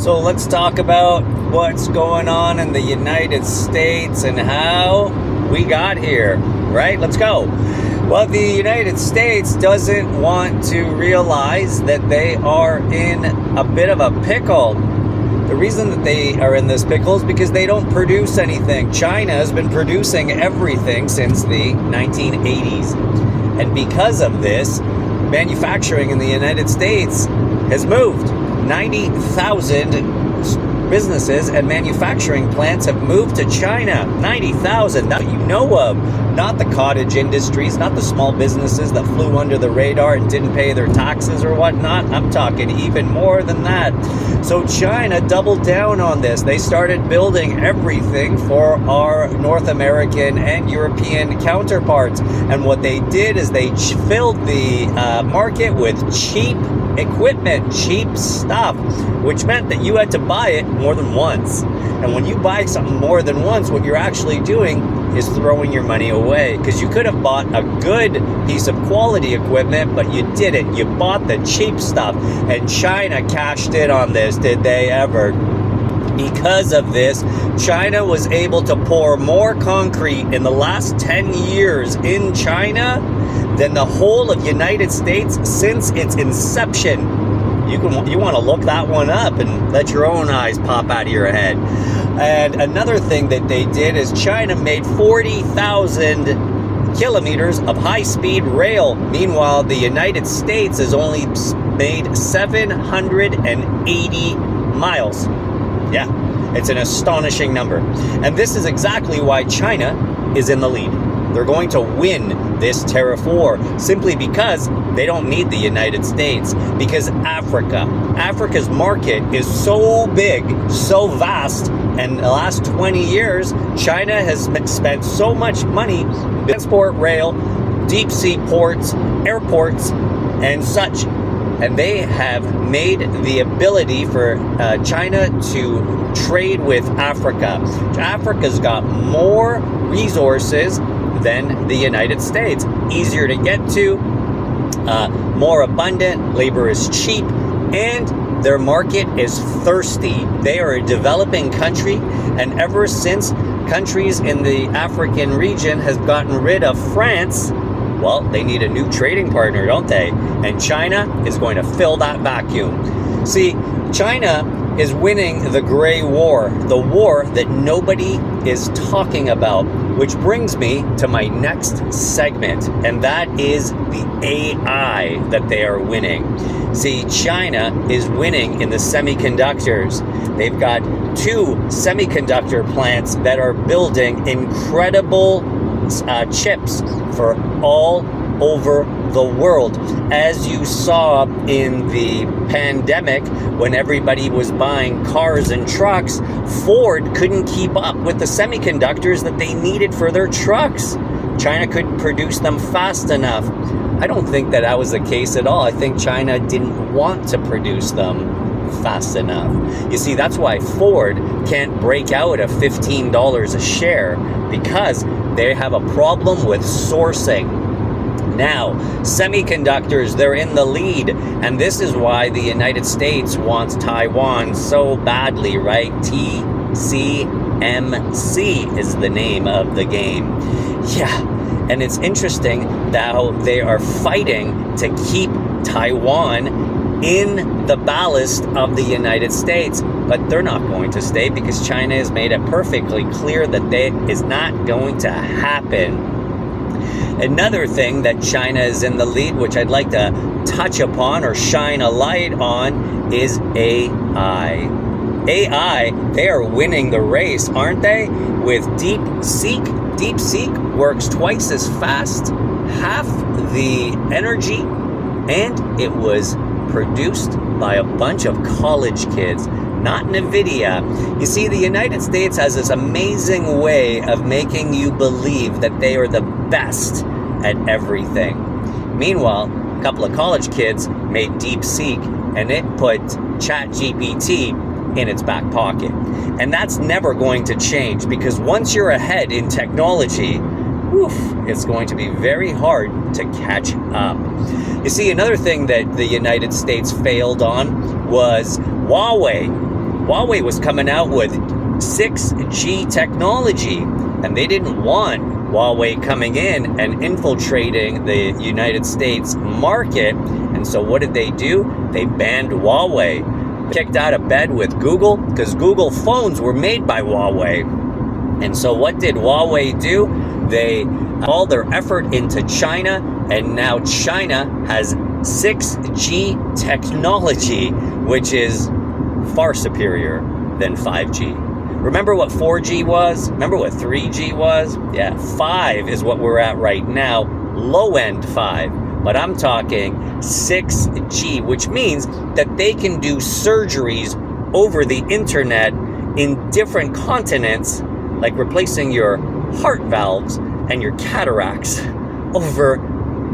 So let's talk about what's going on in the United States and how we got here, right? Let's go. Well, the United States doesn't want to realize that they are in a bit of a pickle. The reason that they are in this pickle is because they don't produce anything. China has been producing everything since the 1980s. And because of this, manufacturing in the United States has moved. 90,000 businesses and manufacturing plants have moved to China. 90,000 that you know of. Not the cottage industries, not the small businesses that flew under the radar and didn't pay their taxes or whatnot. I'm talking even more than that. So China doubled down on this. They started building everything for our North American and European counterparts. And what they did is they filled the market with cheap equipment, cheap stuff, which meant that you had to buy it more than once. And when you buy something more than once, what you're actually doing is throwing your money away, because you could have bought a good piece of quality equipment, but you didn't. You bought the cheap stuff, and China cashed in on this. Did they ever? Because of this, China was able to pour more concrete in the last 10 years in China than the whole of United States since its inception. You want to look that one up and let your own eyes pop out of your head. And another thing that they did is China made 40,000 kilometers of high-speed rail. Meanwhile, the United States has only made 780 miles. Yeah, it's an astonishing number. And this is exactly why China is in the lead. They're going to win this tariff war simply because they don't need the United States. Because Africa's market is so big, so vast, and in the last 20 years, China has spent so much money on transport rail, deep sea ports, airports, and such. And they have made the ability for China to trade with Africa. Africa's got more resources than the United States. Easier to get to, more abundant, labor is cheap, and their market is thirsty. They are a developing country, and ever since countries in the African region has gotten rid of France, well, they need a new trading partner, don't they? And China is going to fill that vacuum. See, China is winning the gray war, the war that nobody is talking about, which brings me to my next segment, and that is the AI that they are winning. See, China is winning in the semiconductors. They've got 2 semiconductor plants that are building incredible chips for all over the world. As you saw in the pandemic, when everybody was buying cars and trucks, Ford couldn't keep up with the semiconductors that they needed for their trucks. China couldn't produce them fast enough. I don't think that was the case at all. I think China didn't want to produce them fast enough. You see, that's why Ford can't break out at $15 a share, because they have a problem with sourcing. Now, semiconductors, they're in the lead, and this is why the United States wants Taiwan so badly, right? TCMC is the name of the game. Yeah, and it's interesting how they are fighting to keep Taiwan in the ballast of the United States, but they're not going to stay because China has made it perfectly clear that that is not going to happen. Another thing that China is in the lead, which I'd like to touch upon or shine a light on, is AI. AI, they are winning the race, aren't they? With DeepSeek. DeepSeek works twice as fast, half the energy, and it was produced by a bunch of college kids, not NVIDIA. You see, the United States has this amazing way of making you believe that they are the best at everything. Meanwhile, a couple of college kids made DeepSeek, and it put ChatGPT in its back pocket. And that's never going to change, because once you're ahead in technology, it's going to be very hard to catch up. You see, another thing that the United States failed on was Huawei. Huawei was coming out with 6G technology, and they didn't want Huawei coming in and infiltrating the United States market. And so what did they do? They banned Huawei. Kicked out of bed with Google, because Google phones were made by Huawei. And so what did Huawei do? They all their effort into China, and now China has 6G technology, which is far superior than 5G. Remember what 4G was? Remember what 3G was? Yeah, 5 is what we're at right now, low end 5. But I'm talking 6G, which means that they can do surgeries over the internet in different continents, like replacing your heart valves and your cataracts over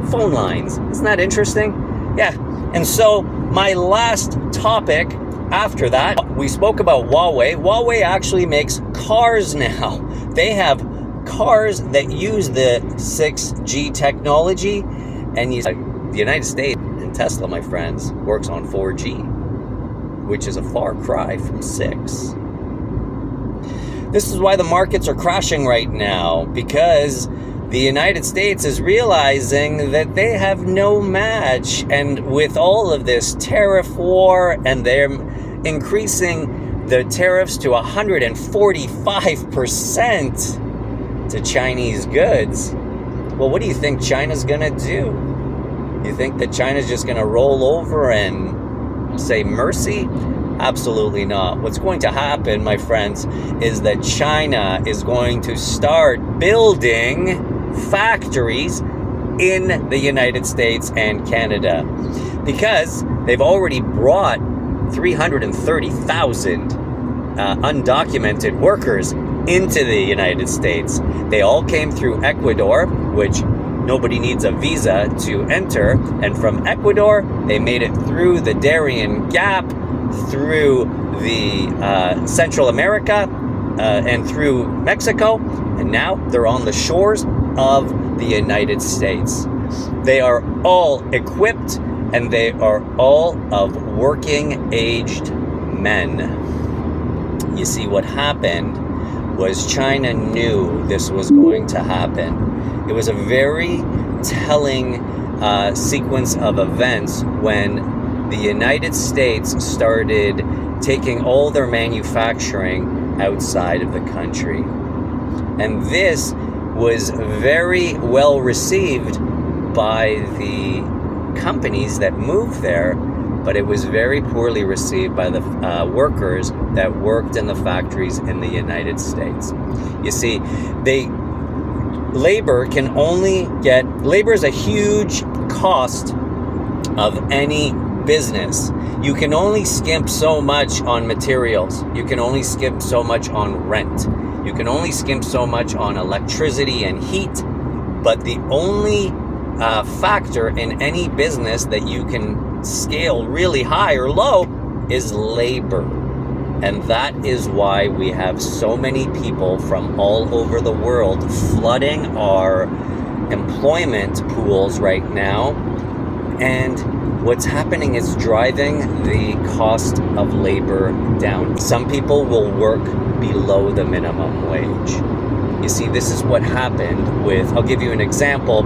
phone lines. Isn't that interesting? Yeah. And so my last topic after that, we spoke about Huawei. Huawei actually makes cars now. They have cars that use the 6G technology, and the United States and Tesla, my friends, works on 4G, which is a far cry from 6. This is why the markets are crashing right now, because the United States is realizing that they have no match. And with all of this tariff war, and they're increasing the tariffs to 145% to Chinese goods, well, what do you think China's going to do? You think that China's just going to roll over and say mercy? Absolutely not. What's going to happen, my friends, is that China is going to start building factories in the United States and Canada, because they've already brought 330,000 undocumented workers into the United States. They all came through Ecuador, which nobody needs a visa to enter. And from Ecuador, they made it through the Darien Gap, through the Central America, and through Mexico. And now they're on the shores of the United States. They are all equipped, and they are all of working-aged men. You see, what happened was China knew this was going to happen. It was a very telling sequence of events when the United States started taking all their manufacturing outside of the country. And this was very well received by the companies that moved there, but it was very poorly received by the workers that worked in the factories in the United States. You see, labor is a huge cost of any business. You can only skimp so much on materials. You can only skimp so much on rent. You can only skimp so much on electricity and heat. But the only factor in any business that you can scale really high or low is labor. And that is why we have so many people from all over the world flooding our employment pools right now. And what's happening is driving the cost of labor down. Some people will work below the minimum wage. You see, this is what happened with, I'll give you an example,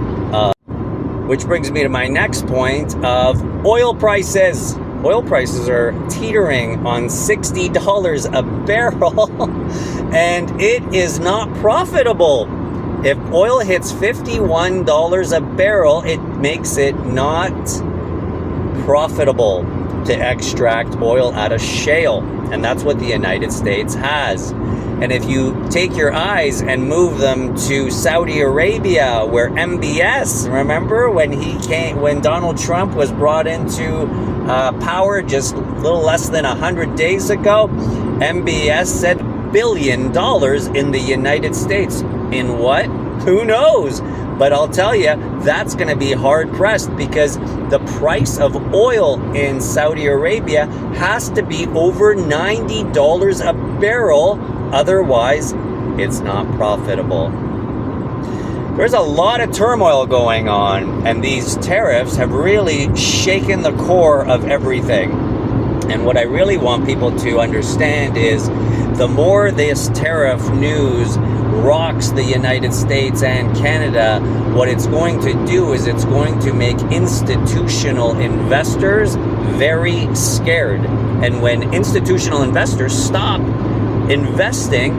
which brings me to my next point of oil prices. Oil prices are teetering on $60 a barrel, and it is not profitable. If oil hits $51 a barrel, it makes it not profitable to extract oil out of shale. And that's what the United States has. And if you take your eyes and move them to Saudi Arabia, where MBS, remember when Donald Trump was brought into power just a little less than 100 days ago, MBS said $1 billion in the United States. In what? Who knows? But I'll tell you, that's going to be hard pressed, because the price of oil in Saudi Arabia has to be over $90 a barrel. Otherwise, it's not profitable. There's a lot of turmoil going on, and these tariffs have really shaken the core of everything. And what I really want people to understand is the more this tariff news rocks the United States and Canada, what it's going to do is it's going to make institutional investors very scared. And when institutional investors stop investing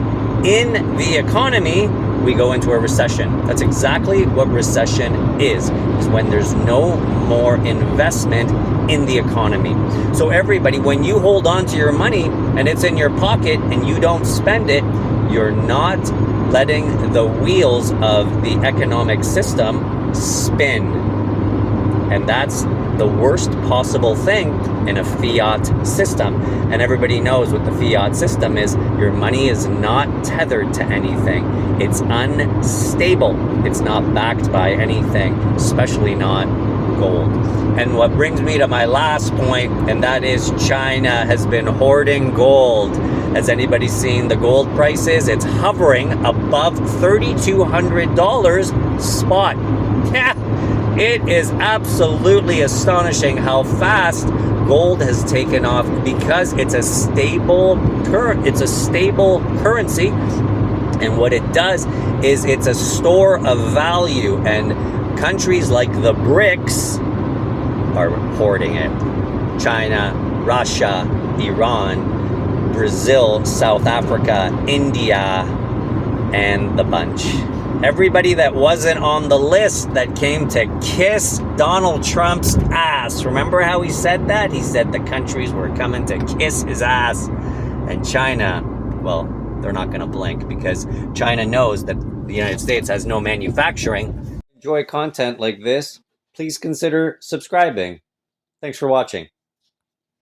in the economy, we go into a recession. That's exactly what recession is when there's no more investment in the economy. So everybody, when you hold on to your money and it's in your pocket and you don't spend it, you're not letting the wheels of the economic system spin. And that's the worst possible thing in a fiat system. And everybody knows what the fiat system is. Your money is not tethered to anything. It's unstable. It's not backed by anything, especially not gold. And what brings me to my last point, and that is China has been hoarding gold. Has anybody seen the gold prices? It's hovering above $3,200 spot. Yeah. It is absolutely astonishing how fast gold has taken off because it's a stable currency, and what it does is it's a store of value, and countries like the BRICS are hoarding it. China, Russia, Iran, Brazil, South Africa, India, and the bunch. Everybody that wasn't on the list that came to kiss Donald Trump's ass. Remember how he said that? He said the countries were coming to kiss his ass. And China, well, they're not going to blink because China knows that the United States has no manufacturing. Enjoy content like this, please consider subscribing. Thanks for watching.